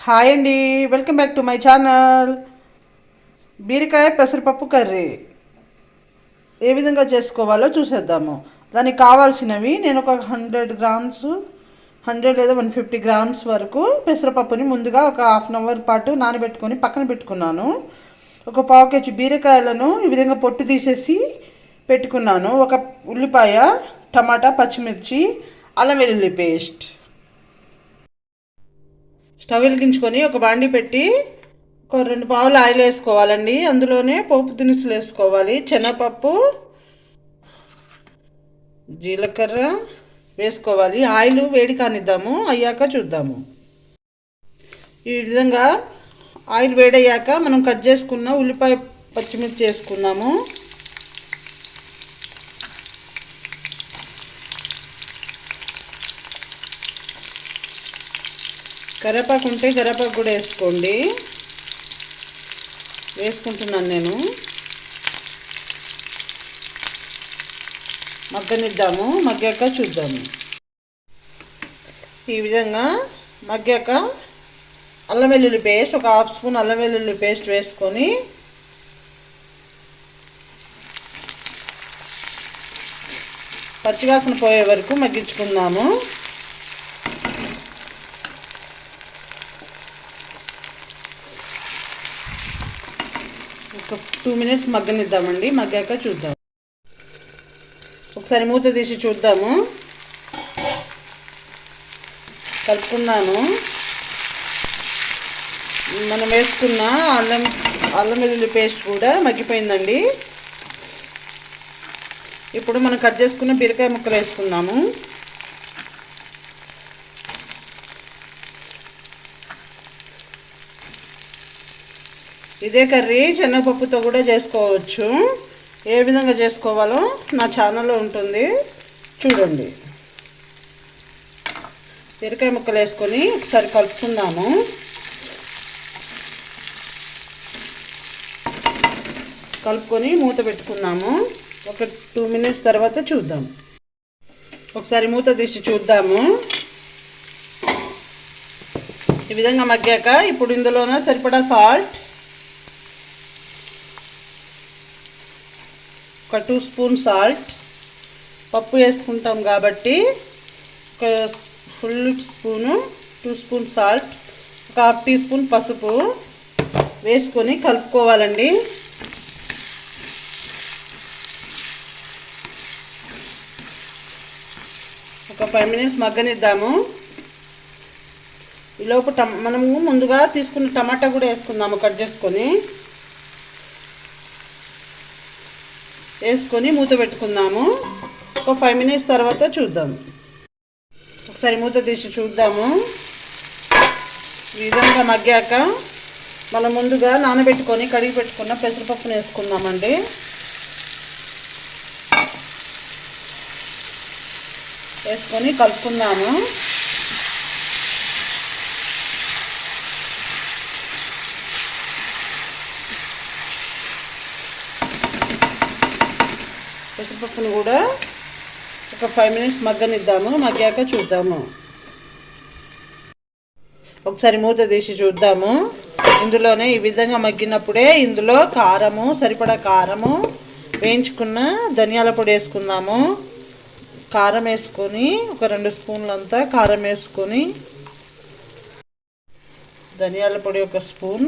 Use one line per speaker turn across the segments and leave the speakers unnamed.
Hi అండి, welcome back to my channel. బీరకాయ పెసరపప్పు కర్రీ ఏ విధంగా చేసుకోవాలో చూసేద్దాము. దానికి కావాల్సినవి నేను ఒక 100 గ్రామ్స్ 100 లేదా 150 గ్రామ్స్ వరకు పెసరపప్పుని ముందుగా ఒక హాఫ్ అన్ అవర్ పాటు నానబెట్టుకొని పక్కన పెట్టుకున్నాను. ఒక పావు కేజీ బీరకాయలను ఈ విధంగా పొట్టు తీసేసి పెట్టుకున్నాను. ఒక ఉల్లిపాయ, టమాటా, పచ్చిమిర్చి, అల్లం వెల్లుల్లి పేస్ట్. స్టవ్ వెలిగించుకొని ఒక బాండి పెట్టి ఒక 2 పావులు ఆయిల్ వేసుకోవాలండి. అందులోనే పోపు దినుసులు వేసుకోవాలి. శనగపప్పు, జీలకర్ర వేసుకోవాలి. ఆయిల్ వేడి కానిద్దాము, అయ్యాక చూద్దాము. ఈ విధంగా ఆయిల్ వేడయ్యాక మనం కట్ చేసుకున్న ఉల్లిపాయ, పచ్చిమిర్చి వేసుకున్నాము. కరివేపాకు ఉంటే కరివేపాకు కూడా వేసుకోండి. వేసుకుంటున్నాను నేను. మగ్గనిద్దాము, మగ్గాక చూద్దాము. ఈ విధంగా మగ్గాక అల్లం వెల్లుల్లి పేస్ట్, ఒక హాఫ్ స్పూన్ అల్లం వెల్లుల్లి పేస్ట్ వేసుకొని పచ్చివాసన పోయే వరకు మగ్గించుకుందాము. ఒక 2 మినిట్స్ మగ్గనిద్దామండి. మగ్గాక చూద్దాం. ఒకసారి మూత తీసి చూద్దాము. కలుపుకున్నాను. మనం వేసుకున్న అల్లం వెల్లుల్లి పేస్ట్ కూడా మగ్గిపోయిందండి. ఇప్పుడు మనం కట్ చేసుకున్న బీరకాయ ముక్కలు వేసుకున్నాము. ఇదే కర్రీ శనగపప్పుతో కూడా చేసుకోవచ్చు. ఏ విధంగా చేసుకోవాలో నా ఛానల్లో ఉంటుంది, చూడండి. బీరకాయ ముక్కలు వేసుకొని ఒకసారి కలుపుకుందాము. కలుపుకొని మూత పెట్టుకున్నాము. ఒక 2 మినిట్స్ తర్వాత చూద్దాం. ఒకసారి మూత తీసి చూద్దాము. ఈ విధంగా మగ్గాక ఇప్పుడు ఇందులోనే సరిపడా సాల్ట్, ఒక 2 స్పూన్ సాల్ట్, పప్పు వేసుకుంటాం కాబట్టి ఒక ఫుల్ స్పూను 2 స్పూన్ సాల్ట్, ఒక హాఫ్ టీ స్పూన్ పసుపు వేసుకొని కలుపుకోవాలండి. ఒక 5 మినిట్స్ మగ్గనిద్దాము. ఈలోపు మనము ముందుగా తీసుకున్న టమాటా కూడా వేసుకుందాము. కట్ చేసుకొని వేసుకొని మూత పెట్టుకుందాము. ఒక 5 మినిట్స్ తర్వాత చూద్దాం. ఒకసారి మూత తీసి చూద్దాము. ఈ విధంగా మగ్గాక మనం ముందుగా నానబెట్టుకొని కడిగి పెట్టుకున్న పెసరపప్పును వేసుకుందామండి. వేసుకొని కలుపుకుందాము. పెసరపప్పును కూడా ఒక 5 మినిట్స్ మగ్గనిద్దాము. మగ్గాక చూద్దాము. ఒకసారి మూత తీసి చూద్దాము. ఇందులోనే ఈ విధంగా మగ్గినప్పుడే ఇందులో కారము, సరిపడా కారము, వేయించుకున్న ధనియాల పొడి వేసుకుందాము. కారం వేసుకొని ఒక 2 స్పూన్లంతా కారం వేసుకొని, ధనియాల పొడి ఒక స్పూన్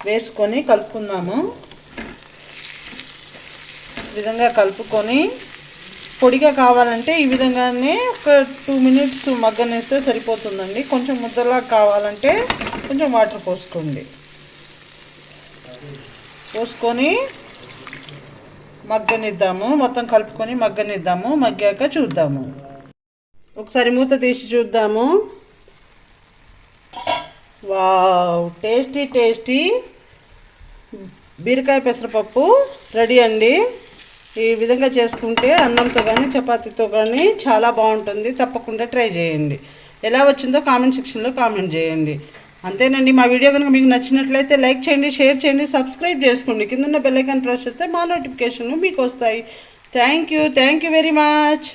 వేసుకొని కలుపుకుందాము. ఈ విధంగా కలుపుకొని పొడిగా కావాలంటే ఈ విధంగానే ఒక 2 మినిట్స్ మగ్గనిస్తే సరిపోతుందండి. కొంచెం ముద్దలా కావాలంటే కొంచెం వాటర్ పోసుకోండి. పోసుకొని మగ్గనిద్దాము. మొత్తం కలుపుకొని మగ్గనిద్దాము. మగ్గాక చూద్దాము. ఒకసారి మూత తీసి చూద్దాము. వావ్, టేస్టీ టేస్టీ బీరకాయ పెసరపప్పు రెడీ అండి. ఈ విధంగా చేసుకుంటే అన్నంతో కానీ చపాతీతో కానీ చాలా బాగుంటుంది. తప్పకుండా ట్రై చేయండి. ఎలా వచ్చిందో కామెంట్ సెక్షన్లో కామెంట్ చేయండి. అంతేనండి. మా వీడియో కనుక మీకు నచ్చినట్లయితే లైక్ చేయండి, షేర్ చేయండి, సబ్స్క్రైబ్ చేసుకోండి. కింద బెల్ ఐకాన్ ప్రెస్ చేస్తే మా నోటిఫికేషన్లు మీకు వస్తాయి. Thank you very much.